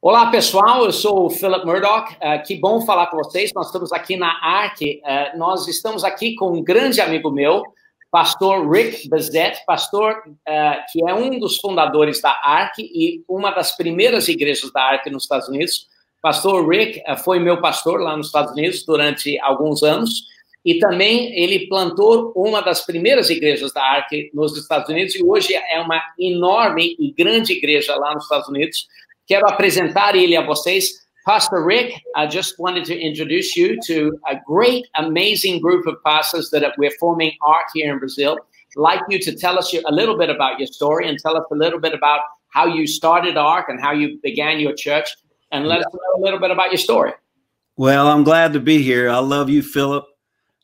Olá, pessoal, eu sou o Philip Murdoch, que bom falar com vocês. Nós estamos aqui na ARC, nós estamos aqui com um grande amigo meu, pastor Rick Bezet, pastor que é um dos fundadores da ARC e uma das primeiras igrejas da ARC nos Estados Unidos. Pastor Rick foi meu pastor lá nos Estados Unidos durante alguns anos e também ele plantou uma das primeiras igrejas da ARC nos Estados Unidos e hoje é uma enorme e grande igreja lá nos Estados Unidos. Quero apresentar ele a vocês. Pastor Rick, I just wanted to introduce you to a great, amazing group of pastors that we're forming ARC here in Brazil. I'd like you to tell us a little bit about your story and tell us a little bit about how you started ARC and how you began your church, and let us know a little bit about your story. Well, I'm glad to be here. I love you, Philip.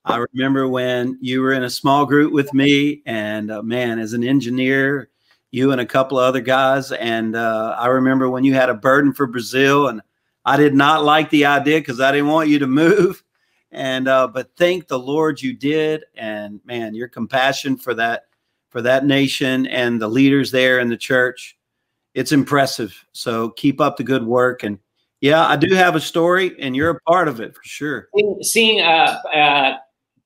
I remember when you were in a small group with me, and man, as an engineer, you and a couple of other guys. And I remember when you had a burden for Brazil, and I did not like the idea because I didn't want you to move. And but thank the Lord you did. And man, your compassion for that nation and the leaders there in the church, it's impressive. So keep up the good work. And yeah, I do have a story, and you're a part of it for sure. Sim,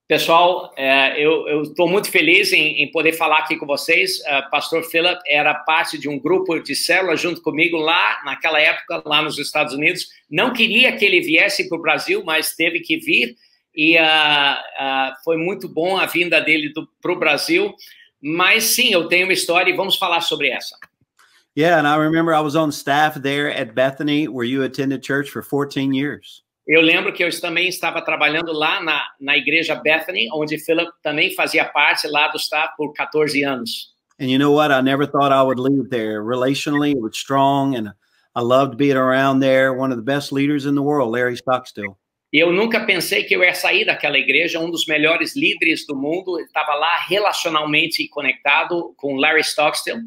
pessoal, eu estou muito feliz em poder falar aqui com vocês. Pastor Philip era parte de um grupo de célula junto comigo lá, naquela época, lá nos Estados Unidos. Não queria que ele viesse para o Brasil, mas teve que vir. E foi muito bom a vinda dele para o Brasil. Mas sim, eu tenho uma história e vamos falar sobre essa. Yeah, and I remember I was on staff there at Bethany, where you attended church for 14 years. Eu lembro que eu também estava trabalhando lá na igreja Bethany, onde Philip também fazia parte lá do staff por 14 anos. And you know what? I never thought I would leave there. Relationally, it was strong, and I loved being around there. One of the best leaders in the world, Larry Stockstill. E eu nunca pensei que eu ia sair daquela igreja, um dos melhores líderes do mundo. Ele estava lá relacionalmente conectado com Larry Stockstill.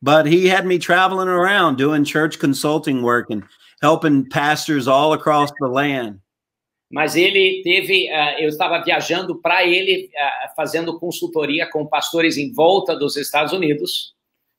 But he had me traveling around doing church consulting work and helping pastors all across the land. Mas ele teve, eu estava viajando para ele, fazendo consultoria com pastores em volta dos Estados Unidos.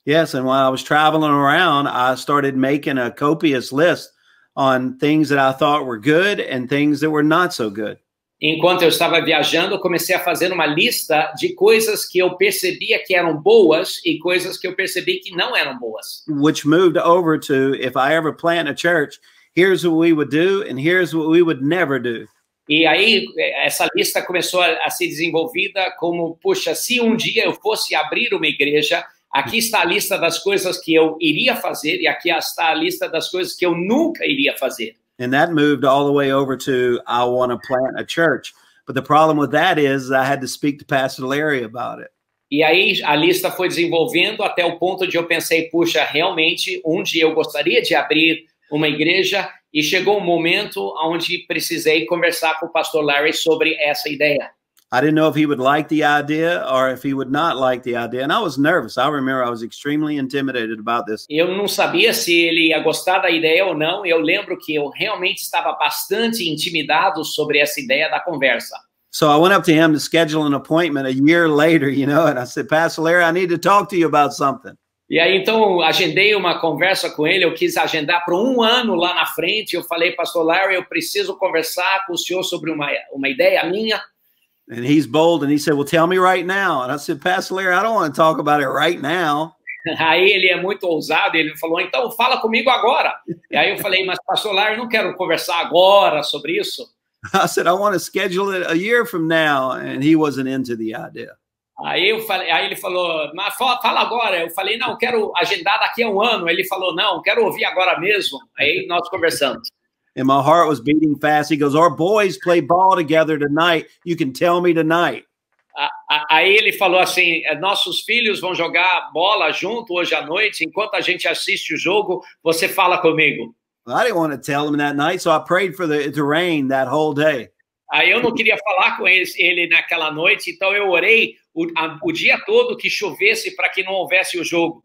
Yes, and while I was traveling around, I started making a copious list on things that I thought were good and things that were not so good. Enquanto eu estava viajando, eu comecei a fazer uma lista de coisas que eu percebia que eram boas e coisas que eu percebi que não eram boas. Which moved over to, if I ever plant a church, here's what we would do and here's what we would never do. E aí, essa lista começou a ser desenvolvida como, puxa, se um dia eu fosse abrir uma igreja, aqui está a lista das coisas que eu iria fazer e aqui está a lista das coisas que eu nunca iria fazer. And that moved all the way over to, I want to plant a church. But the problem with that is I had to speak to Pastor Larry about it. E aí a lista foi desenvolvendo até o ponto de eu pensei, puxa, realmente, um dia eu gostaria de abrir uma igreja e chegou um momento onde precisei conversar com o pastor Larry sobre essa ideia. I didn't know if he would like the idea or if he would not like the idea. And I was nervous. I remember I was extremely intimidated about this. Eu não sabia se ele ia gostar da ideia ou não. Eu lembro que eu realmente estava bastante intimidado sobre essa ideia da conversa. So I went up to him to schedule an appointment a year later, you know, and I said, Pastor Larry, I need to talk to you about something. E aí, então, agendei uma conversa com ele. Eu quis agendar para um ano lá na frente. Eu falei, Pastor Larry, eu preciso conversar com o senhor sobre uma ideia minha. And he's bold, and he said, well, tell me right now. And I said, Pastor Larry, I don't want to talk about it right now. Aí ele é muito ousado, ele falou, então fala comigo agora. E aí eu falei, mas Pastor Larry, não quero conversar agora sobre isso. I said, I want to schedule it a year from now. And he wasn't into the idea. Aí ele falou, mas fala agora. Eu falei, não, quero agendar daqui a um ano. Ele falou, não, quero ouvir agora mesmo. Aí nós conversamos. And my heart was beating fast. He goes, our boys play ball together tonight. You can tell me tonight. Aí ele falou assim, nossos filhos vão jogar bola junto hoje à noite. Enquanto a gente assiste o jogo, você fala comigo. I didn't want to tell him that night, so I prayed for it to rain that whole day. Aí eu não queria falar com ele naquela noite, então eu orei o dia todo que chovesse para que não houvesse o jogo.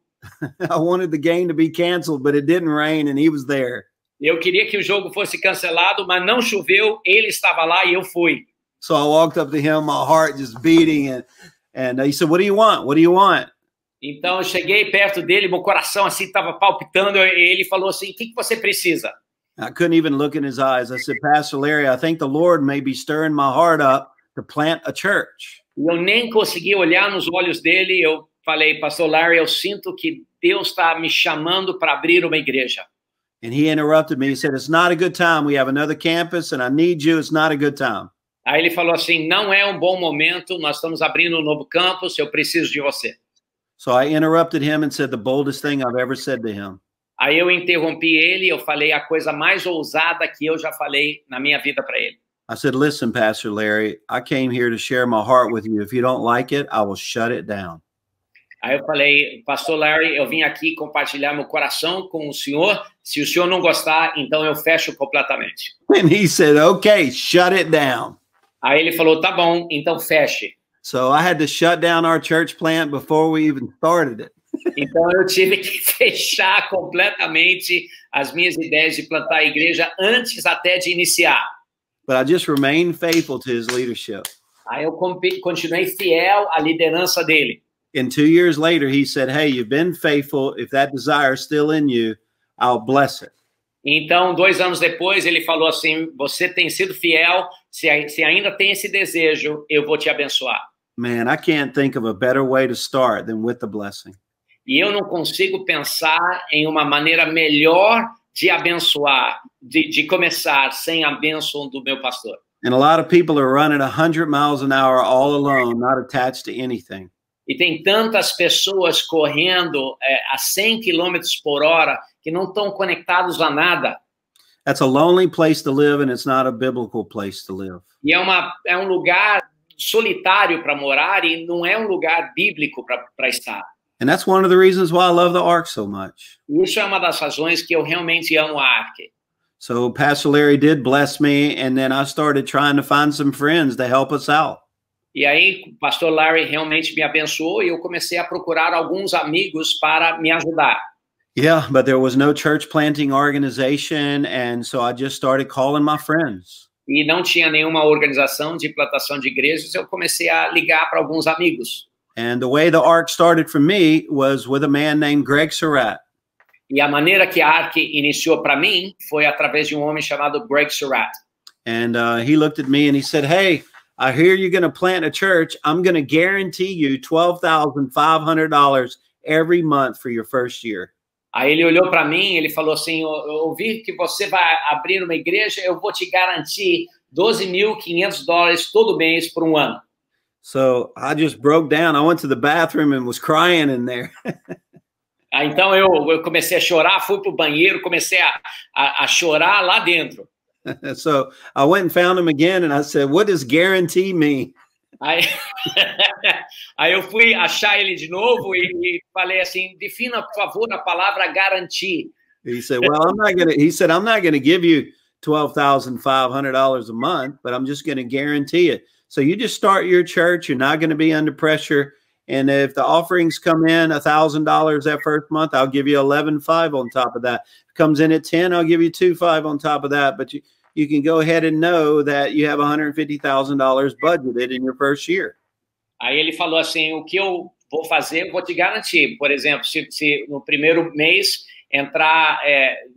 I wanted the game to be canceled, but it didn't rain, and he was there. Eu queria que o jogo fosse cancelado, mas não choveu, ele estava lá e eu fui. So I walked up to him, my heart just beating, and he said, what do you want? What do you want? Então eu cheguei perto dele, meu coração assim estava palpitando, e ele falou assim: "O que você precisa?" I couldn't even look in his eyes. I said, Pastor Larry, I think the Lord may be stirring my heart up to plant a church. E eu nem consegui olhar nos olhos dele. Eu falei: "Pastor Larry, eu sinto que Deus está me chamando para abrir uma igreja." And he interrupted me. He said, it's not a good time. We have another campus and I need you. It's not a good time. Aí ele falou assim: "Não é um bom momento, nós estamos abrindo um novo campus, eu preciso de você." So I interrupted him and said the boldest thing I've ever said to him. Aí eu interrompi ele, eu falei a coisa mais ousada que eu já falei na minha vida para ele. I said, listen, Pastor Larry, I came here to share my heart with you. If you don't like it, I will shut it down. Aí eu falei: "Pastor Larry, eu vim aqui compartilhar meu coração com o senhor. Se o senhor não gostar, então eu fecho completamente." And he said, okay, shut it down. Aí ele falou: "Tá bom, então feche." So I had to shut down our church plant before we even started it. Então eu tive que fechar completamente as minhas ideias de plantar a igreja antes até de iniciar. But I just remained faithful to his leadership. Aí eu continuei fiel à liderança dele. And 2 years later, he said, hey, you've been faithful. If that desire is still in you, I'll bless it. Então, 2 anos depois, ele falou assim: você tem sido fiel, se ainda tem esse desejo, eu vou te abençoar. Man, I can't think of a better way to start than with the blessing. E eu não consigo pensar em uma maneira melhor de abençoar, de começar sem a bênção do meu pastor. And a lot of people are running 100 miles an hour all alone, not attached to anything. E tem tantas pessoas correndo a 100 km por hora que não estão conectados a nada. That's a lonely place to live, and it's not a biblical place to live. E é um lugar solitário para morar e não é um lugar bíblico para estar. And that's one of the reasons why I love the Ark so much. Isso é uma das razões que eu realmente amo a Ark. So Pastor Larry did bless me, and then I started trying to find some friends to help us out. E aí, o pastor Larry realmente me abençoou e eu comecei a procurar alguns amigos para me ajudar. Yeah, but there was no church planting organization, and so I just started calling my friends. E não tinha nenhuma organização de plantação de igrejas, eu comecei a ligar para alguns amigos. And the way the Ark started for me was with a man named Greg Surratt. E a maneira que a Ark iniciou para mim foi através de um homem chamado Greg Surratt. And he looked at me and he said, hey, I hear you're going to plant a church. I'm going to guarantee you $12,500 every month for your first year. Aí ele olhou para mim, ele falou assim: eu ouvi que você vai abrir uma igreja, eu vou te garantir $12.500 todo mês por um ano. So I just broke down. I went to the bathroom and was crying in there. Então eu comecei a chorar, fui para o banheiro, comecei a chorar lá dentro. So I went and found him again and I said, what does guarantee mean? Aí eu fui achar ele de novo e falei assim: defina, por favor, a palavra garantir. He said, well, I'm not going to give you $12,500 a month, but I'm just going to guarantee it. So you just start your church. You're not going to be under pressure. And if the offerings come in $1,000 that first month, I'll give you $11,500 on top of that. If it comes in at $10,000, I'll give you $2,500 on top of that. But you can go ahead and know that you have $150,000 budgeted in your first year. Aí ele falou assim: o que eu vou fazer, eu vou te garantir. Por exemplo, se no primeiro mês entrar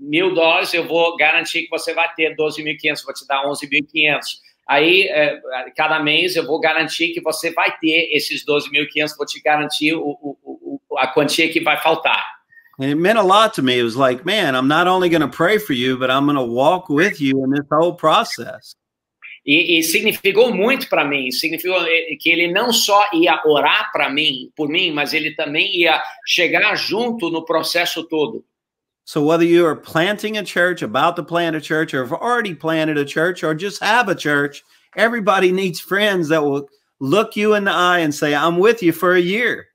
$1.000, eu vou garantir que você vai ter 12.500, vou te dar 11.500. Aí, cada mês, eu vou garantir que você vai ter esses 12.500, vou te garantir a quantia que vai faltar. And it meant a lot to me. It was like, man, I'm not only going to pray for you, but I'm going to walk with you in this whole process. E significou muito para mim. Significou que ele não só ia orar por mim, mas ele também ia chegar junto no processo todo. So whether you are planting a church, about to plant a church, or have already planted a church, or just have a church, everybody needs friends that will look you in the eye and say, I'm with you for a year.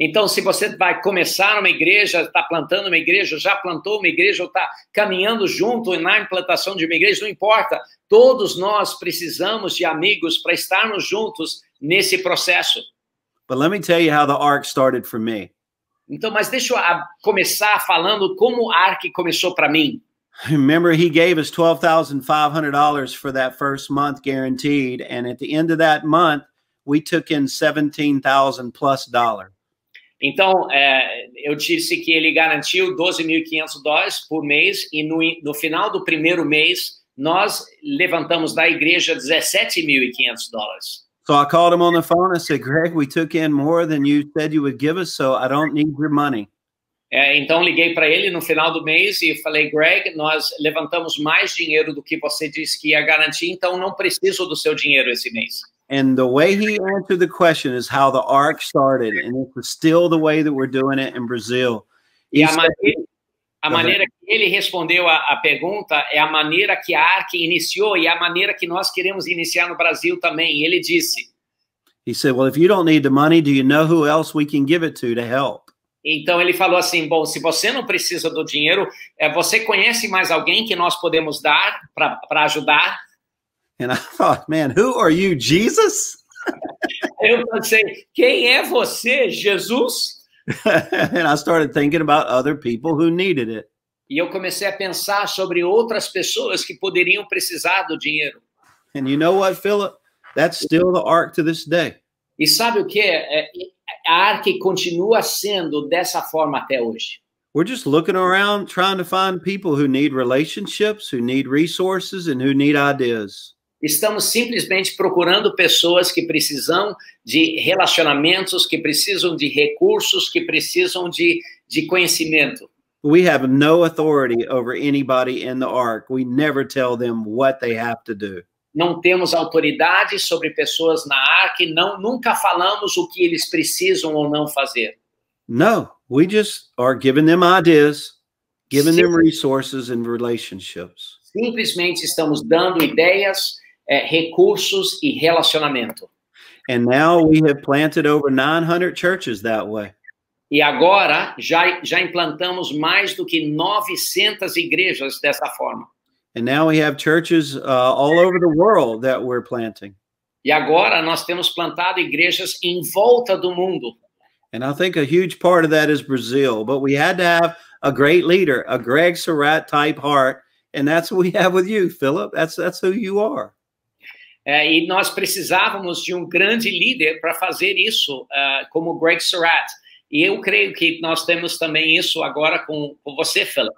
Então, se você vai começar uma igreja, está plantando uma igreja, já plantou uma igreja, ou está caminhando junto na implantação de uma igreja, não importa. Todos nós precisamos de amigos para estarmos juntos nesse processo. But let me tell you how the Ark started for me. Então, mas deixa eu começar falando como a Ark começou para mim. Remember, he gave us $12,500 for that first month guaranteed. And at the end of that month, we took in $17,000 plus. Então, eu disse que ele garantiu $12.500 por mês e no final do primeiro mês, nós levantamos da igreja $17.500. So I called him on the phone. I said, Greg, we took in more than you said you would give us, so I don't need your money. Então, liguei para ele no final do mês e falei, Greg, nós levantamos mais dinheiro do que você disse que ia garantir, então não preciso do seu dinheiro esse mês. And the way he answered the question is how the ark started, and it's still the way that we're doing it in Brazil. E a maneira que ele respondeu a pergunta é a maneira que a Ark iniciou e a maneira que nós queremos iniciar no Brasil também. E ele disse. He said, well, if you don't need the money, do you know who else we can give it to help? Então ele falou assim, bom, se você não precisa do dinheiro, você conhece mais alguém que nós podemos dar para ajudar? And I thought, man, who are you, Jesus? Eu pensei, quem é você, Jesus? And I started thinking about other people who needed it. E eu comecei a pensar sobre outras pessoas que poderiam precisar do dinheiro. And you know what, Philip? That's still the ark to this day. E sabe o que? A Ark continua sendo dessa forma até hoje. We're just looking around trying to find people who need relationships, who need resources, and who need ideas. Estamos simplesmente procurando pessoas que precisam de relacionamentos, que precisam de recursos, que precisam de conhecimento. We have no authority over anybody in the ark. We never tell them what they have to do. Não temos autoridade sobre pessoas na Ark, nunca falamos o que eles precisam ou não fazer. No, we just are giving them ideas, giving them resources and relationships. Simplesmente estamos dando ideias, recursos e relacionamento. And now we have planted over 900 churches that way. E agora já implantamos mais do que 900 igrejas dessa forma. And now we have churches all over the world that we're planting. E agora nós temos plantado igrejas em volta do mundo. And I think a huge part of that is Brazil, but we had to have a great leader, a Greg Surratt type heart, and that's what we have with you, Philip. That's who you are. E nós precisávamos de grande líder para fazer isso, como Greg Surratt. E eu creio que nós temos também isso agora com você, Philip.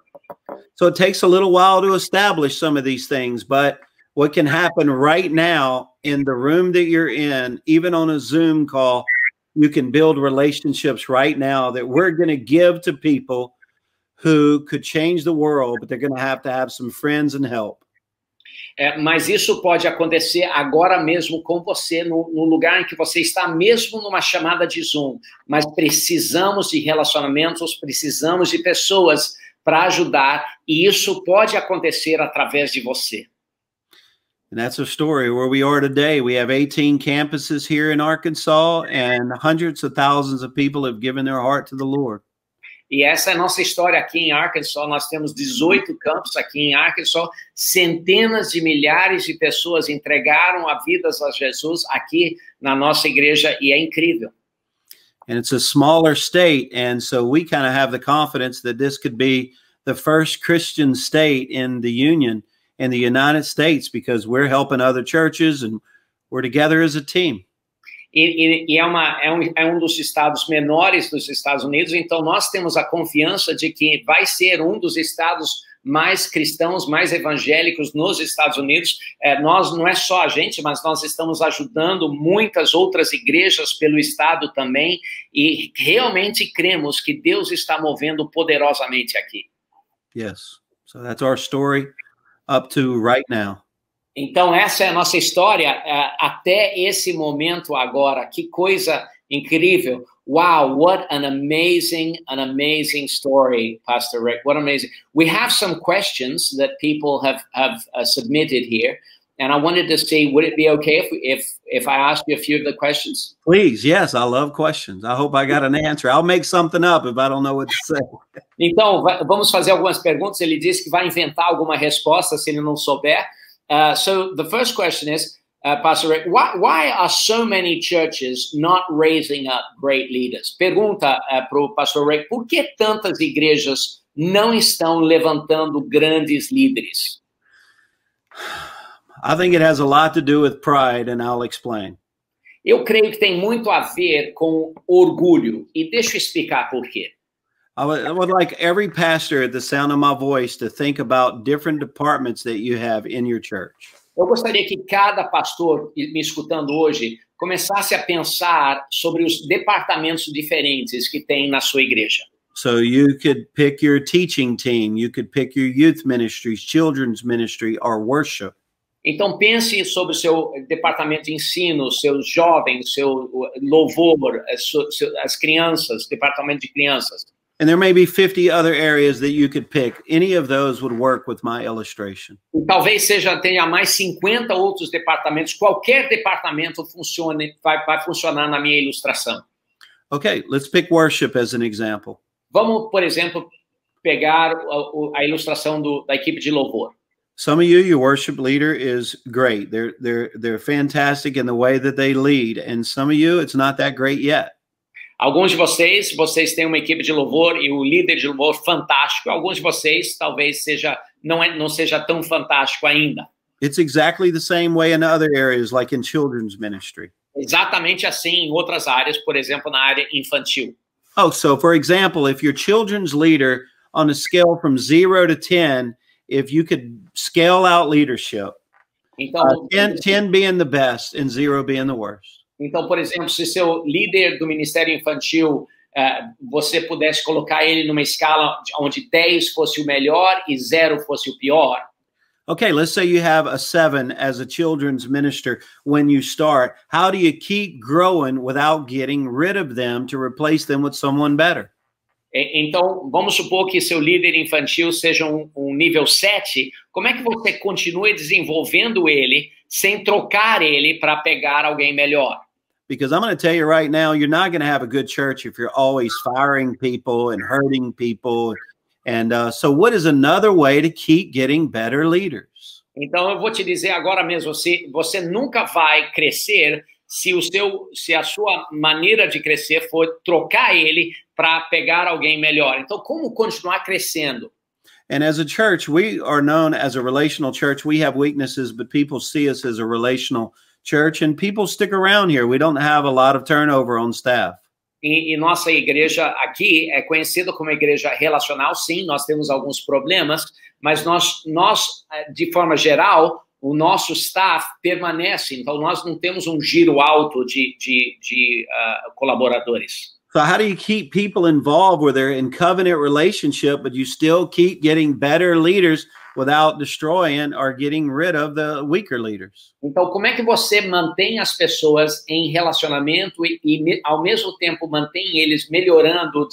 So it takes a little while to establish some of these things, but what can happen right now in the room that you're in, even on a Zoom call, you can build relationships right now that we're going to give to people who could change the world, but they're going to have some friends and help. Mas isso pode acontecer agora mesmo com você, no lugar em que você está, mesmo numa chamada de Zoom. Mas precisamos de relacionamentos, precisamos de pessoas para ajudar, e isso pode acontecer através de você. And that's a story where we are today. We have 18 campuses here in Arkansas, and hundreds of thousands of people have given their heart to the Lord. E essa é a nossa história aqui em Arkansas. Nós temos 18 campos aqui em Arkansas. Centenas de milhares de pessoas entregaram a vidas a Jesus aqui na nossa igreja, e é incrível. And it's a smaller state, and so we kind of have the confidence that this could be the first Christian state in the Union in the United States, because we're helping other churches and we're together as a team. E é dos estados menores dos Estados Unidos, então nós temos a confiança de que vai ser dos estados mais cristãos, mais evangélicos nos Estados Unidos. Nós, não é só a gente, mas nós estamos ajudando muitas outras igrejas pelo estado também, e realmente cremos que Deus está movendo poderosamente aqui. Yes, so that's our story up to right now. Então, essa é a nossa história até esse momento agora. Que coisa incrível. Wow, what an amazing story, Pastor Rick. What amazing. We have some questions that people have submitted here. And I wanted to see, would it be okay if I asked you a few of the questions? Please, yes, I love questions. I hope I got an answer. I'll make something up if I don't know what to say. Então, vamos fazer algumas perguntas. Ele disse que vai inventar alguma resposta se ele não souber. So the first question is, Pastor Rick, why are so many churches not raising up great leaders? Pergunta para o Pastor Rick, por que tantas igrejas não estão levantando grandes líderes? I think it has a lot to do with pride, and I'll explain. Eu creio que tem muito a ver com orgulho. E deixa eu explicar por quê. I would like every pastor at the sound of my voice to think about different departments that you have in your church. Eu gostaria que cada pastor me escutando hoje começasse a pensar sobre os departamentos diferentes que tem na sua igreja. So you could pick your teaching team, you could pick your youth ministries, children's ministry, or worship. Então pense sobre o seu departamento de ensino, seus jovens, seu louvor, as crianças, departamento de crianças. And there may be 50 other areas that you could pick. Any of those would work with my illustration. E talvez tenha mais 50 outros departamentos. Qualquer departamento vai funcionar na minha ilustração. Okay, let's pick worship as an example. Vamos, por exemplo, pegar a ilustração da equipe de louvor. Some of you, your worship leader is great. They're fantastic in the way that they lead. And some of you, it's not that great yet. Alguns de vocês têm uma equipe de louvor e o líder de louvor fantástico. Alguns de vocês talvez não seja tão fantástico ainda. It's exactly the same way in other areas, like in children's ministry. Exatamente assim em outras áreas, por exemplo, na área infantil. Oh, so for example, if your children's leader on a scale from 0 to 10, if you could scale out leadership, então, 10 being the best and 0 being the worst. Então, por exemplo, se seu líder do Ministério Infantil, você pudesse colocar ele numa escala onde 10 fosse o melhor e 0 fosse o pior. Okay, let's say you have a 7 as a children's minister when you start. How do you keep growing without getting rid of them to replace them with someone better? Então, vamos supor que seu líder infantil seja um nível 7. Como é que você continua desenvolvendo ele sem trocar ele para pegar alguém melhor? Because I'm going to tell you right now, you're not going to have a good church if you're always firing people and hurting people. And so what is another way to keep getting better leaders? Então, eu vou te dizer agora mesmo, você nunca vai crescer se a sua maneira de crescer for trocar ele para pegar alguém melhor. Então, como continuar crescendo? And as a church, we are known as a relational church. We have weaknesses, but people see us as a relational church, and people stick around here. We don't have a lot of turnover on staff. E nossa igreja aqui é conhecida como igreja relacional. Sim, nós temos alguns problemas, mas nós de forma geral, o nosso staff permanece. Então, nós não temos um giro alto de colaboradores. So how do you keep people involved where they're in covenant relationship, but you still keep getting better leaders without destroying or getting rid of the weaker leaders? Então, como é que você mantém as pessoas em relacionamento e ao mesmo tempo mantém eles melhorando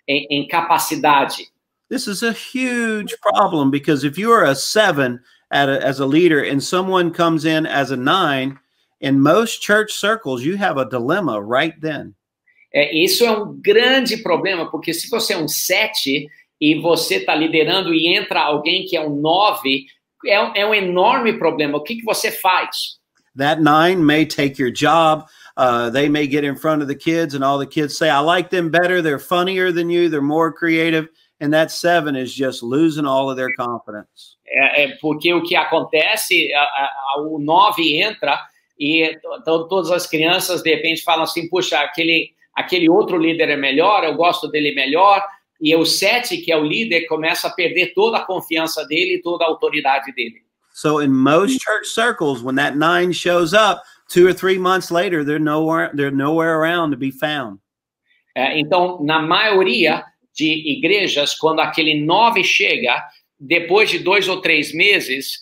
em capacidade? This is a huge problem because if you are a 7 as a leader and someone comes in as a 9, in most church circles, you have a dilemma right then. Isso é um grande problema, porque se você é um 7 e você está liderando e entra alguém que é um 9, é um enorme problema. O que você faz? That 9 may take your job. They may get in front of the kids and all the kids say, I like them better. They're funnier than you. They're more creative. And that 7 is just losing all of their confidence. Porque o que acontece, o 9 entra e todas as crianças de repente falam assim, puxa, aquele outro líder é melhor, eu gosto dele melhor, e o 7, que é o líder, começa a perder toda a confiança dele e toda a autoridade dele. So in most church circles, when that 9 shows up, 2 or 3 months later, they're nowhere around to be found. Então, na maioria de igrejas, quando aquele 9 chega, depois de 2 ou 3 meses,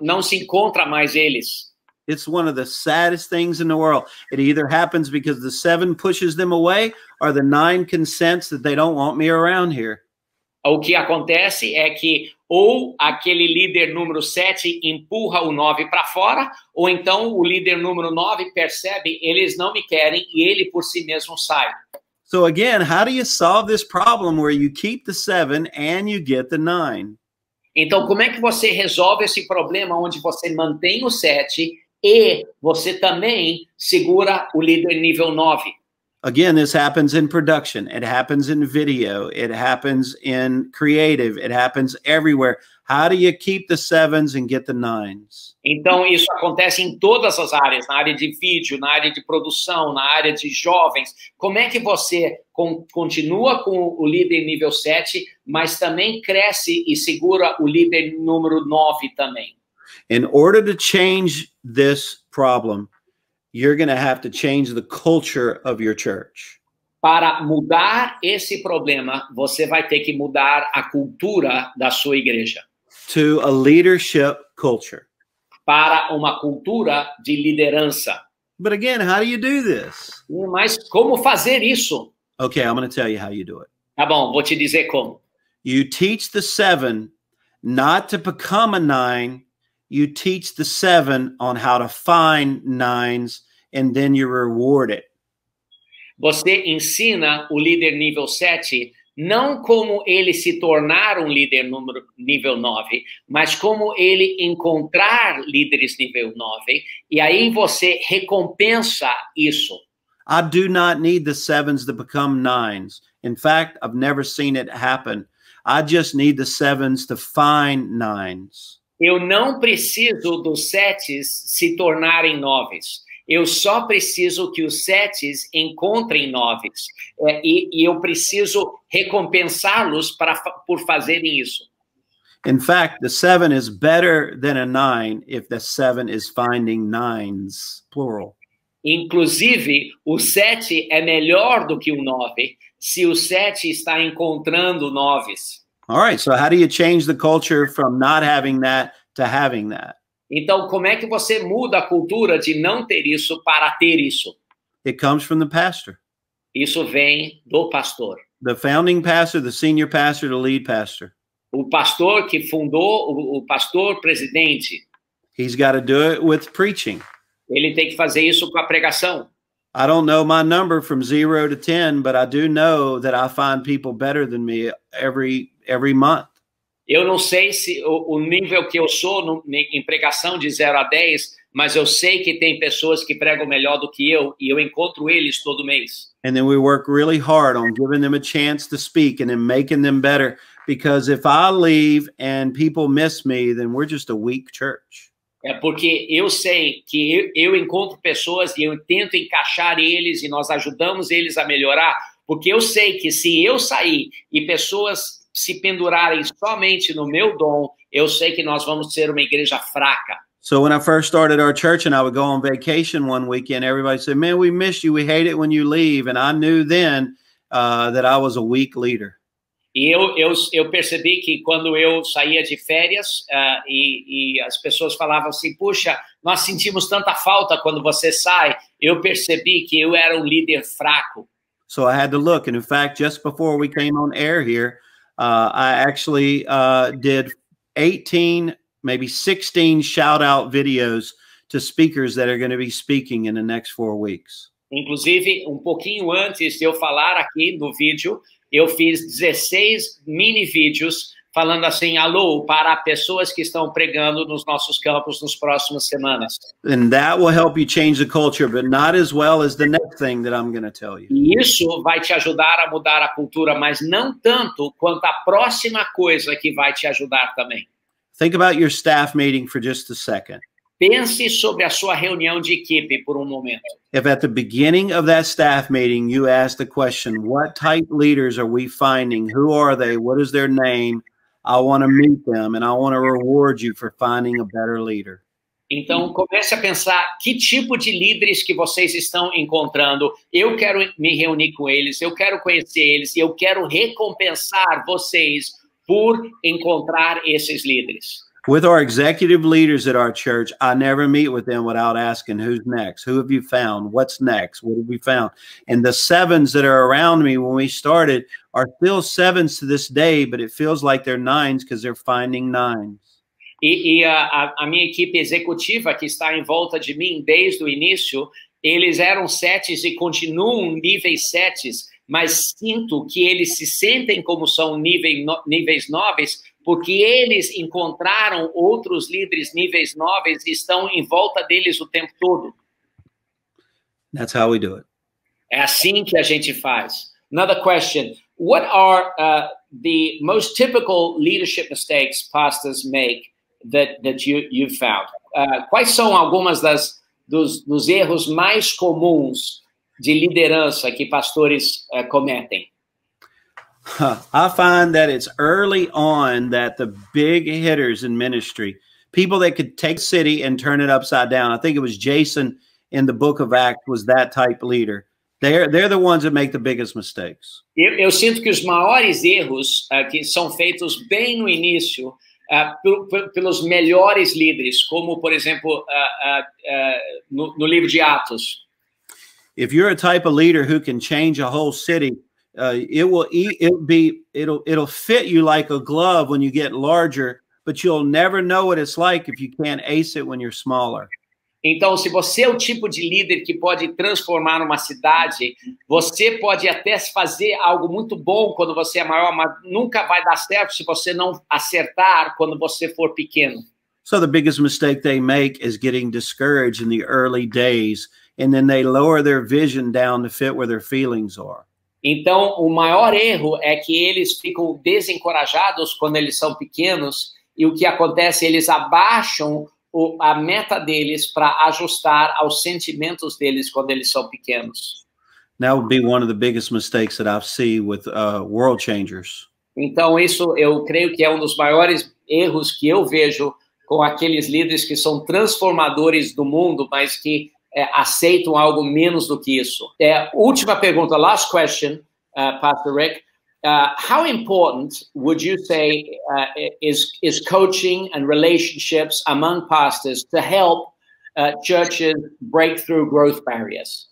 não se encontra mais eles. It's one of the saddest things in the world. It either happens because the 7 pushes them away or the 9 consents that they don't want me around here. O que acontece é que ou aquele líder número 7 empurra o 9 para fora, ou então o líder número 9 percebe, eles não me querem, e ele por si mesmo sai. So again, how do you solve this problem where you keep the 7 and you get the 9? Então, como é que você resolve esse problema onde você mantém o 7 e você também segura o líder nível 9? Again, this happens in production. It happens in video. It happens in creative. It happens everywhere. How do you keep the sevens and get the nines? Então, isso acontece em todas as áreas, na área de vídeo, na área de produção, na área de jovens. Como é que você continua com o líder nível 7, mas também cresce e segura o líder número 9 também? In order to change this problem, you're going to have to change the culture of your church. Para mudar esse problema, você vai ter que mudar a cultura da sua igreja. To a leadership culture. Para uma cultura de liderança. But again, how do you do this? Mas como fazer isso? Okay, I'm going to tell you how you do it. Tá bom, vou te dizer como. You teach the 7 not to become a 9. You teach the 7 on how to find 9s, and then you reward it. Você ensina o líder nível 7 não como ele se tornar um líder nível 9, mas como ele encontrar líderes nível 9, e aí você recompensa isso. I do not need the 7s to become 9s. In fact, I've never seen it happen. I just need the 7s to find 9s. Eu não preciso dos 7s se tornarem 9s. Eu só preciso que os 7s encontrem 9s. E eu preciso recompensá-los por fazerem isso. In fact, the 7 is better than a 9 if the 7 is finding 9s, plural. Inclusive, o 7 é melhor do que o 9 se o 7 está encontrando 9s. All right, so how do you change the culture from not having that to having that? Então, como é que você muda a cultura de não ter isso para ter isso? It comes from the pastor. Isso vem do pastor. The founding pastor, the senior pastor, the lead pastor. O pastor que fundou, o pastor presidente. He's got to do it with preaching. Ele tem que fazer isso com a pregação. I don't know my number from 0 to 10, but I do know that I find people better than me every month. Eu não sei se o nível que eu sou em pregação de 0 a 10, mas eu sei que tem pessoas que pregam melhor do que eu, e eu encontro eles todo mês. And then we work really hard on giving them a chance to speak and then making them better, because if I leave and people miss me, then we're just a weak church. É porque eu sei que eu encontro pessoas e eu tento encaixar eles e nós ajudamos eles a melhorar, porque eu sei que se eu sair e pessoas se pendurarem somente no meu dom, eu sei que nós vamos ser uma igreja fraca. So when I first started our church and I would go on vacation one weekend, everybody said, man, we miss you. We hate it when you leave. And I knew then that I was a weak leader. E eu percebi que quando eu saía de férias e as pessoas falavam assim, puxa, nós sentimos tanta falta quando você sai, eu percebi que eu era um líder fraco. So I had to look. And in fact, just before we came on air here, I actually did 18, maybe 16 shout out videos to speakers that are going to be speaking in the next 4 weeks. Inclusive, um pouquinho antes de eu falar aqui no vídeo, eu fiz 16 mini vídeos falando assim, alô, para pessoas que estão pregando nos nossos campos nas próximas semanas. And that will help you change the culture, but not as well as the next thing that I'm going to tell you. E isso vai te ajudar a mudar a cultura, mas não tanto quanto a próxima coisa que vai te ajudar também. Think about your staff meeting for just a second. Pense sobre a sua reunião de equipe por momento. If at the beginning of that staff meeting you ask the question, what type leaders are we finding? Who are they? What is their name? I want to meet them and I want to reward you for finding a better leader. Então, comece a pensar que tipo de líderes que vocês estão encontrando. Eu quero me reunir com eles, eu quero conhecer eles e eu quero recompensar vocês por encontrar esses líderes. With our executive leaders at our church, I never meet with them without asking who's next, who have you found, what's next, what have we found? And the 7s that are around me when we started are still 7s to this day, but it feels like they're 9s because they're finding 9s. E a minha equipe executiva que está em volta de mim desde o início, eles eram 7s e continuam níveis 7s, mas sinto que eles se sentem como são níveis 9s, porque eles encontraram outros líderes níveis 9s e estão em volta deles o tempo todo. That's how we do it. É assim que a gente faz. Another question. What are the most typical leadership mistakes pastors make that you've found? Quais são algumas dos erros mais comuns de liderança que pastores cometem? I find that it's early on that the big hitters in ministry, people that could take a city and turn it upside down. I think it was Jason in the book of Acts was that type leader. They're the ones that make the biggest mistakes. Eu sinto que os maiores erros que são feitos bem no início pelos melhores líderes, como, por exemplo, no livro de Atos. If you're a type of leader who can change a whole city, it'll fit you like a glove when you get larger, but you'll never know what it's like if you can't ace it when you're smaller. Então, se você é o tipo de líder que pode transformar uma cidade, você pode até fazer algo muito bom quando você é maior, mas nunca vai dar certo se você não acertar quando você for pequeno. So the biggest mistake they make is getting discouraged in the early days, and then they lower their vision down to fit where their feelings are. Então, o maior erro é que eles ficam desencorajados quando eles são pequenos, e o que acontece, eles abaixam a meta deles para ajustar aos sentimentos deles quando eles são pequenos. That would be one of the biggest mistakes that I've seen with world changers. Então, isso eu creio que é um dos maiores erros que eu vejo com aqueles líderes que são transformadores do mundo, mas que aceitam algo menos do que isso. Última pergunta, last question, Pastor Rick. How important would you say is coaching and relationships among pastors to help churches break through growth barriers?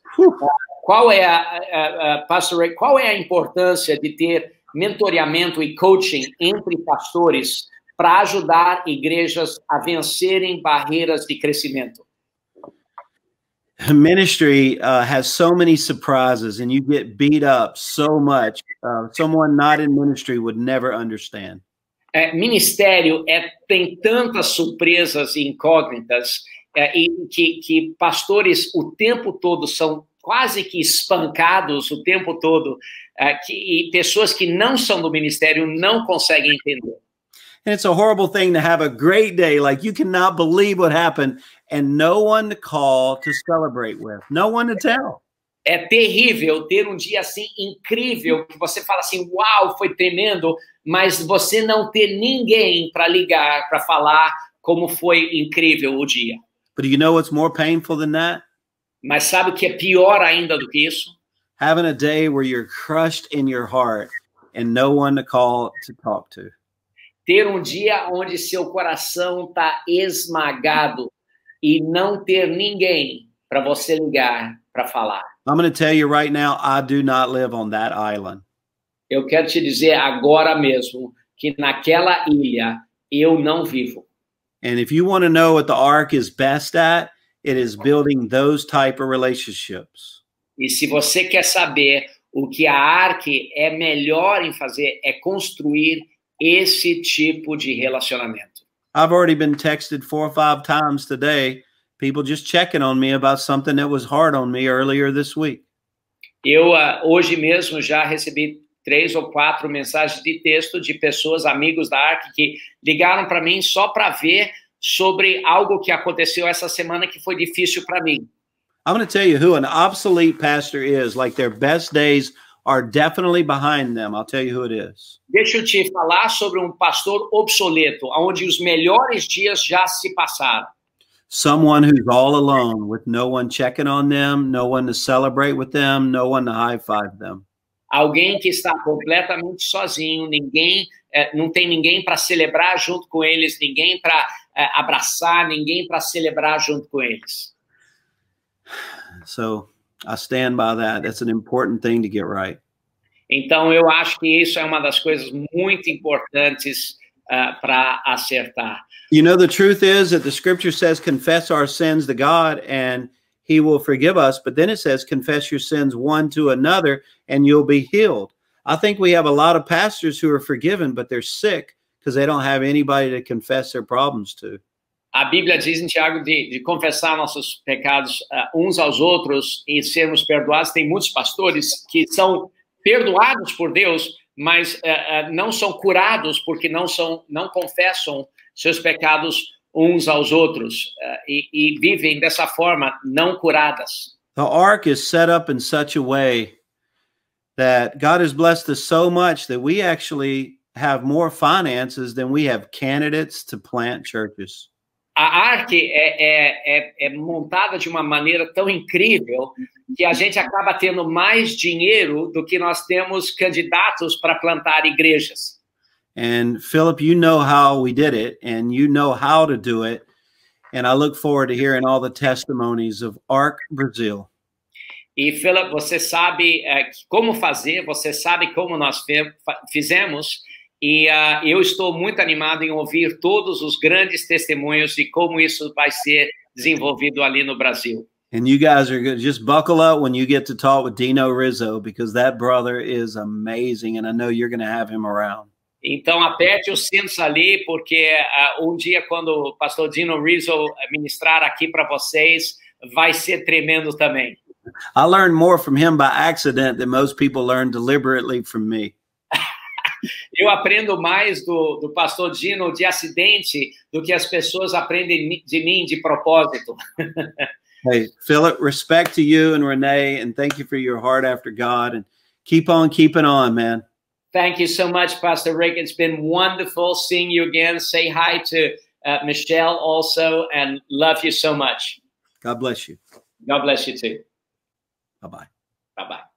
Qual é Pastor Rick, qual é a importância de ter mentoreamento e coaching entre pastores para ajudar igrejas a vencerem barreiras de crescimento? Ministry has so many surprises, and you get beat up so much. Someone not in ministry would never understand. Ministério tem tantas surpresas e incógnitas e que pastores o tempo todo são quase que espancados o tempo todo, e pessoas que não são do ministério não conseguem entender. And it's a horrible thing to have a great day, like you cannot believe what happened, and no one to call to celebrate with, no one to tell. É terrível ter um dia assim incrível, que você fala assim, uau, foi tremendo, mas você não ter ninguém para ligar, para falar como foi incrível o dia. But you know what's more painful than that? Mas sabe o que é pior ainda do que isso? Having a day where you're crushed in your heart and no one to call to talk to. Ter um dia onde seu coração está esmagado e não ter ninguém para você ligar para falar. I'm going to tell you right now, I do not live on that island. Eu quero te dizer agora mesmo que naquela ilha eu não vivo. And if you want to know what the Ark is best at, it is building those type of relationships. E se você quer saber o que a Ark é melhor em fazer, é construir esse tipo de relacionamento. I've already been texted 4 or 5 times today, people just checking on me about something that was hard on me earlier this week. Eu hoje mesmo já recebi 3 ou 4 mensagens de texto de pessoas, amigos da Ark, que ligaram para mim só para ver sobre algo que aconteceu essa semana que foi difícil para mim. I'm going to tell you who an obsolete pastor is, like their best days are definitely behind them. I'll tell you who it is. Deixa eu te falar sobre um pastor obsoleto, onde os melhores dias já se passaram. Someone who's all alone with no one checking on them, no one to celebrate with them, no one to high-five them. Alguém que está completamente sozinho, não tem ninguém para celebrar junto com eles, ninguém para abraçar, ninguém para celebrar junto com eles. So I stand by that. That's an important thing to get right. Então, eu acho que isso é uma das coisas muito importantes para acertar. You know, the truth is that the scripture says, confess our sins to God and he will forgive us. But then it says, confess your sins one to another and you'll be healed. I think we have a lot of pastors who are forgiven, but they're sick because they don't have anybody to confess their problems to. A Bíblia diz em Tiago de confessar nossos pecados uns aos outros e sermos perdoados. Tem muitos pastores que são perdoados por Deus, mas não são curados porque não confessam seus pecados uns aos outros e vivem dessa forma não curadas. The ark is set up in such a way that God has blessed us so much that we actually have more finances than we have candidates to plant churches. A arque é montada de uma maneira tão incrível que a gente acaba tendo mais dinheiro do que nós temos candidatos para plantar igrejas. And Philip, you know how we did it, and you know how to do it. And I look forward to hearing all the testimonies of Ark Brazil. E, Philip, você sabe como fazer, você sabe como nós fizemos, e eu estou muito animado em ouvir todos os grandes testemunhos de como isso vai ser desenvolvido ali no Brasil. And you guys are good. Just buckle up when you get to talk with Dino Rizzo, because that brother is amazing, and I know you're going to have him around. Então, aperte os cintos ali, porque um dia, quando o pastor Dino Rizzo ministrar aqui para vocês, vai ser tremendo também. I learned more from him by accident than most people learn deliberately from me. Eu aprendo mais do pastor Dino de acidente do que as pessoas aprendem de mim de propósito. Hey, Philip, respect to you and Renee, and thank you for your heart after God, and keep on keeping on, man. Thank you so much, Pastor Rick. It's been wonderful seeing you again. Say hi to Michelle also, and love you so much. God bless you. God bless you too. Bye-bye. Bye-bye.